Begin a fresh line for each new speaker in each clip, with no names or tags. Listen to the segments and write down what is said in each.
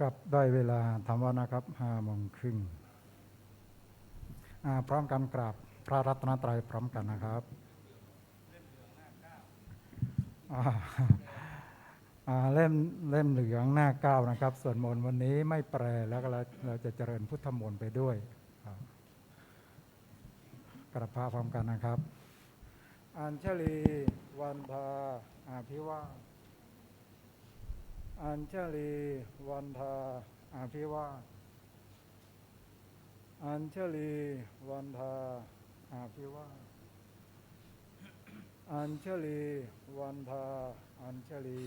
ครับได้เวลาทำวัดนะครับ5:30พร้อมกันกราบพระรัตนตรัยพร้อมกันนะครับเล่มเหลืองหน้า9นะครับส่วนมนต์วันนี้ไม่แปลแล้วก็เราจะเจริญพุทธมนต์ไปด้วยกราบพระพร้อมกันนะครับอัญชลีวันทาอาภิวาทอัญชลีวันทาอาภิวาทอัญชลีวันทาอาภิวาทอัญชลีวันทาอัญชลี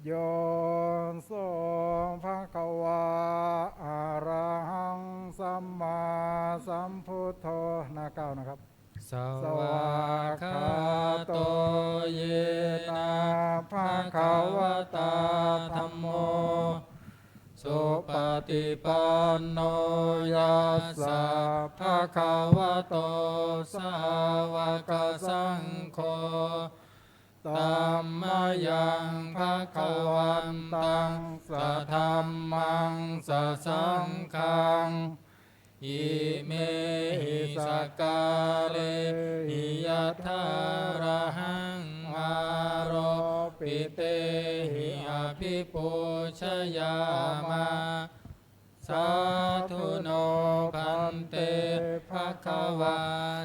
โยโสภะคะวาอะระหังสัมมาสัมพุทโธหน้า9นะครับ
สวากขาโตเยนะภะคะวะตาธัมโมสุปฏิปันโนยัสสะภะคะวะโตสาวกสังโฆธัมมายังภะคะวันตังสัทธัมมังสัสสังฆังอิเมหิสกาเลหิยัตถาระหังอาโรปิเตหิอภิปูชยามาสาธุโนพันเตภะคะวา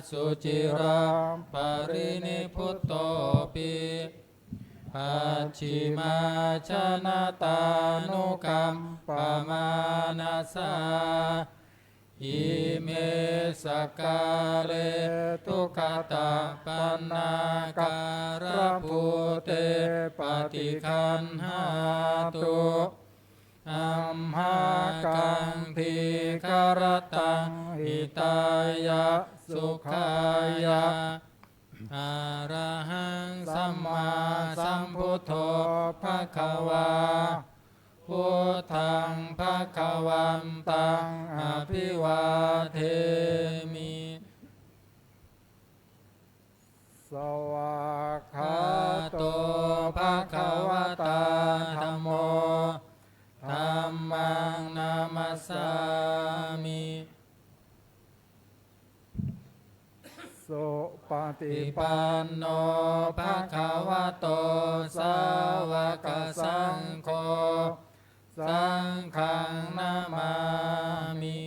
สุจิรังปรินิพุตโตปิปัจฉิมาชนะตานุกัมปมานาสาอิเมสกาเลทุกขตาปันนาการภูเตปฏิคันหาตุอัมหากังทีคารตังหิตายะสุขายะอะระหังสัมมาสัมพุทโธภะคะวาพุทธังภะคะวันตังอภิวาเทมิ
สวากขาโต
ภะคะวะตาธัมโมธัมมังนามัสสามิ
สุปฏิ
ปันโนภะคะวะโตสาวกสังโฆสังฆังนามามิ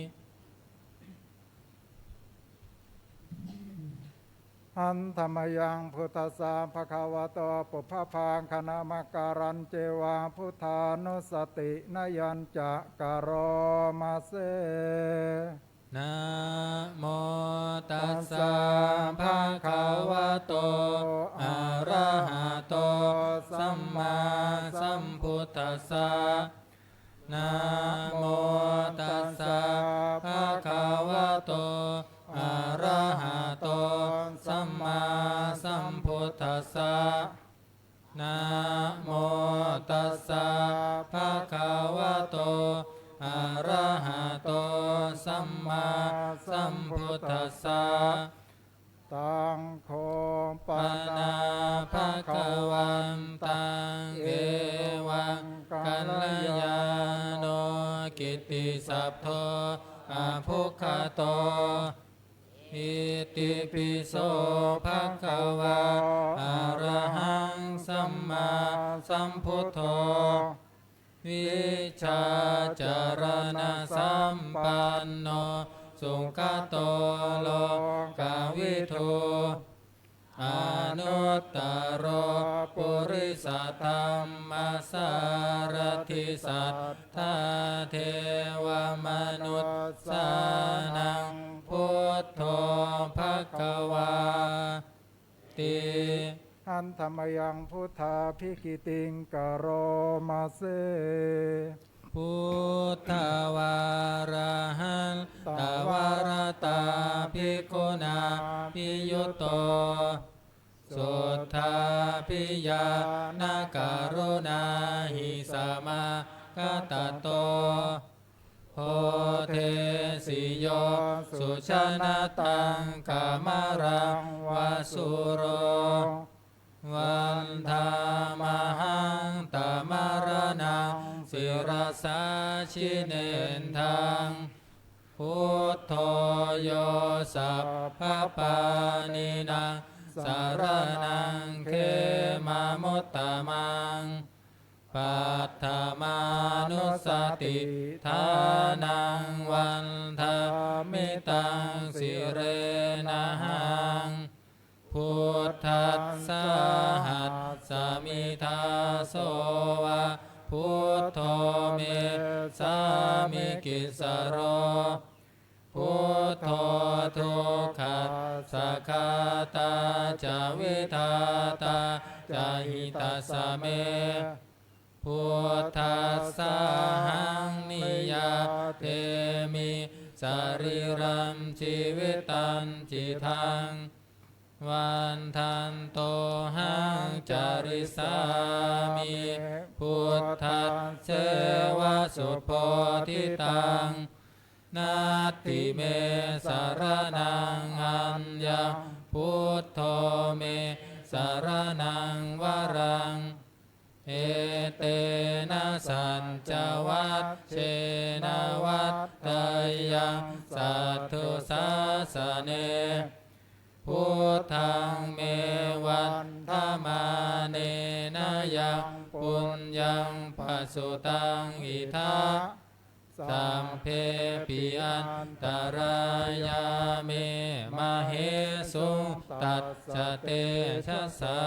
หันธรรมยังพุทธัสสะภะคะวะโตปุพพพังคณามการันเจวะพุทธานุสตินยัญจะกะโรมาเส
นะโมตัสสะภะคะวะโตอะระหะโตสัมมาสัมพุทธัสสะนะโมตัสสะภะคะวะโตอะระหะโตสัมมาสัมพุทธัสสะนะโมตัสสะภะคะวะโตอะระหะโตสัมมาสัมพุทธัสสะ
ตังโฆป
นาภะคะวันตังเอวังกัลยาโนกิตติสัพโทอะภุคขโตอิติปิโสภะคะวะอะระหังสัมมาสัมพุทโธวิชาจารณะสัมปันโนสุขโตโลกวิทูอนุตตรปุริสธรรมสารถิสัทธาเทวมนุษสานังพุทโธภควาติ
หันธรรมยังพุทธาภิกิติงกะโรมาเส
พุทธวาระหันตวารตาภิกขุนาภิยุตโตสุทธาภิยานาการุณาหิสมาคตโตโพเทสิโยสุชนะตังกามรังวาสุโร วันธามหังตมรณังสิรสาชิเนนทังพุทโธโยสัพพปานินังสารนังเขมามุตตมังปัตถมานุสติทานังวันธามิตังสิเรนะหังพุทธัสสะหัสสมิทาโสวะพุทโธเมสามิกิสโรพุทโธทุกขัสสะคาตาจาวิทาตาจาหิตัสสะเมพุทธัสสะหังนิยาเทมิสรีรัมชีวิตันจิตังวันทันโตหังจาริสามิพุทธัสเสวะสุโพธิตังนาติเมสารนังอัญญาพุทโธเมสารนังวรังเอเตนะสัญจวัฏเชนะวัฏฏายังสัทธุสาสเนพุทธังเมวันธมาเนนะยังปุญญังปัสสุตังอิทัสสัมเพปิอันตรายาเมมเหสุตัสสะเตชะสา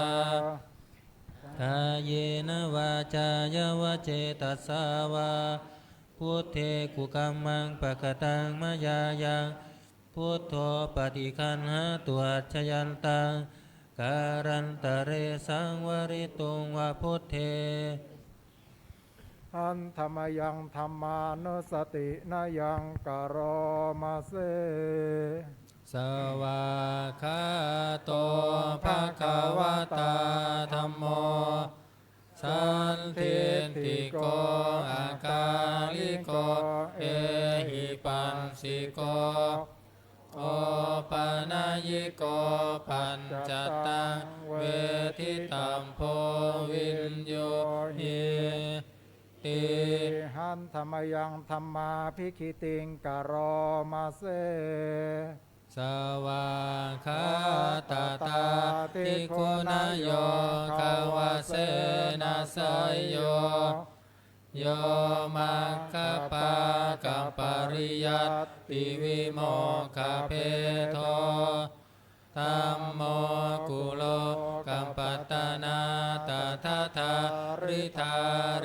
กายเยนะวาจายวเจตัสสาวาพุทเทกุกัมมังปะกตังมยายังพุทโธปฏิคันหาตัวชยันตังการันตะเรสังวริตุงวะพุทเท
อันธรรมยังธรรมานุสตินายังกโรมาเส
สวาคาโตภะคะวะตาธัมโมสันทิติโกอาการิโกเอหิปัสสิโกโอปะนะยิโกปัญจตังเวทิตัมโพวินโยหิติ
หันธรรมยังธรรมาภิกขิติงกโรมาเส
สวาคาตาตาติคุณโยคาวาเสนาสยโยโยมัคคปากัปปริยัตติวิโมคคเพโทธัมโมกุโลกัมปัตตนาตถาทาริธา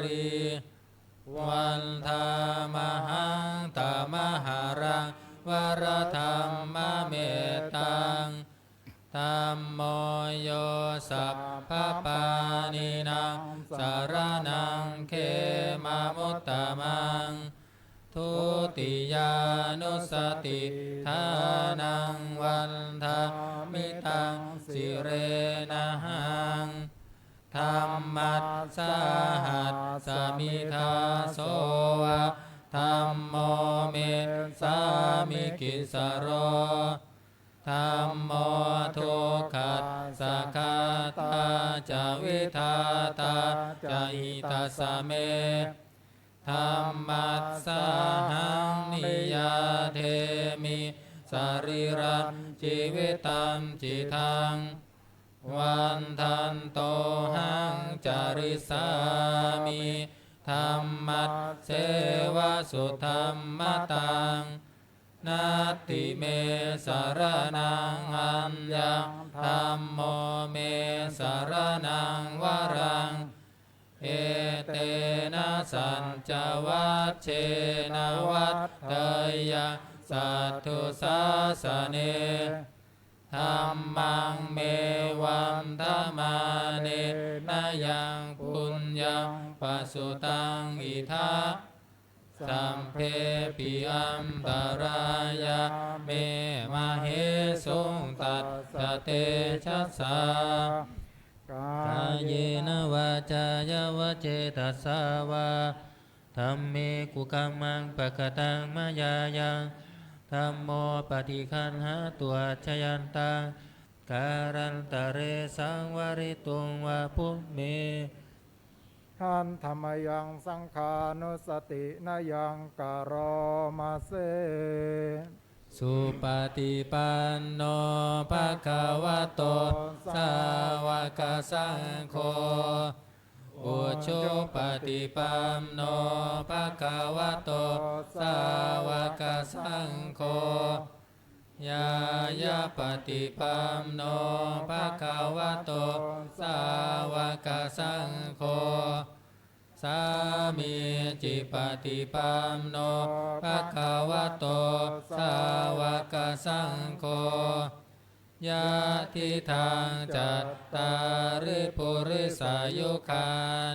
รีวันธามหังตามหารังวรธรรมเมตตังธัมโมโยสัพพปานินังสารนังเขมามุตตมังทุติยานุสติทานังวันธามิตังสิเรนะหังธรรมัสสาหัสสมิทาโสวะธัมโมเมสามิกิสโรธัมโมทุกขัสสะคาตาจาวิทาตาจาหิตัสสะเมธัมมัสสาหังนิยาเทมิสรีรันชีวิตัมจิตังวันทันโตหังจาริสามิธัมมัสเสวะสุธัมมตังนาติเมสารนังอัญญังธัมโมเมสารนังวรังเอเตนะสัญจวัฏเชนะวัฏฏายังสัทธุสาสเนธัมมังเมวันธมาเนนะยังปุญญังปัสสุตังอิทัสสัมเพปิอัมตรายาเมมเหสุงตัสสะเตชะสากายเยนะวาจายวเจตัสสาวาธัมเมกุกัมมังปะกตังมยายังธัมโมปฏิคันหาตัวชยันตังก การันตะเรสังวริตุงวะพุเม
ท่านธรรมยังสังขานุสตินายังการอมาเซ
สุปฏิปันโนภะคะวะโตสาวกสังโฆอุชุปฏิปันโนภะคะวะโตสาวกสังโฆยายาปฏิปันโนภะคะวะโตสาวกสังโฆสามีจิปฏิปันโนภะคะวะโตสาวกสังโฆยะทิทางจัตตาริปุริสายุคา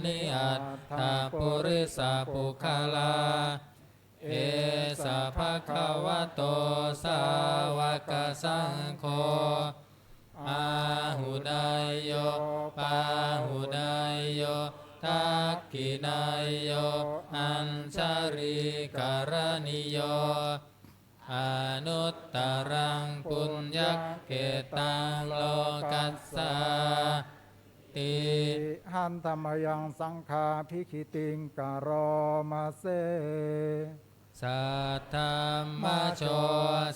นิอัตถาปุริสาปุคลาเอสะภะคะวะโตสาวกสังโฆอาหุนายโยปาหุนายโยทักขินายโยอัญชาริการณิโยอนุตตรังปุญญเกตังโลกัสสาติ
หันธรรมยังสังฆาภิคิติงการอมาเซ
สัทธรรมโช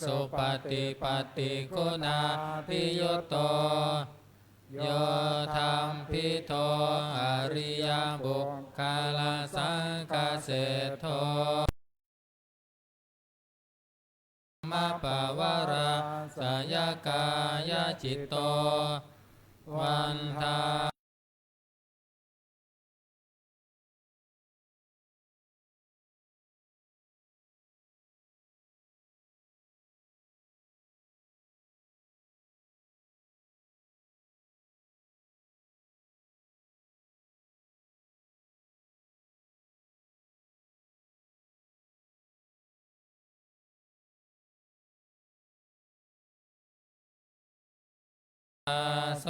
สุปฏิปัตติคุณาภิยุตโตโยธรรมพิโทอริยบุคคลสังฆเสโทมะปะวาราสยกายจิตโตวันทาโส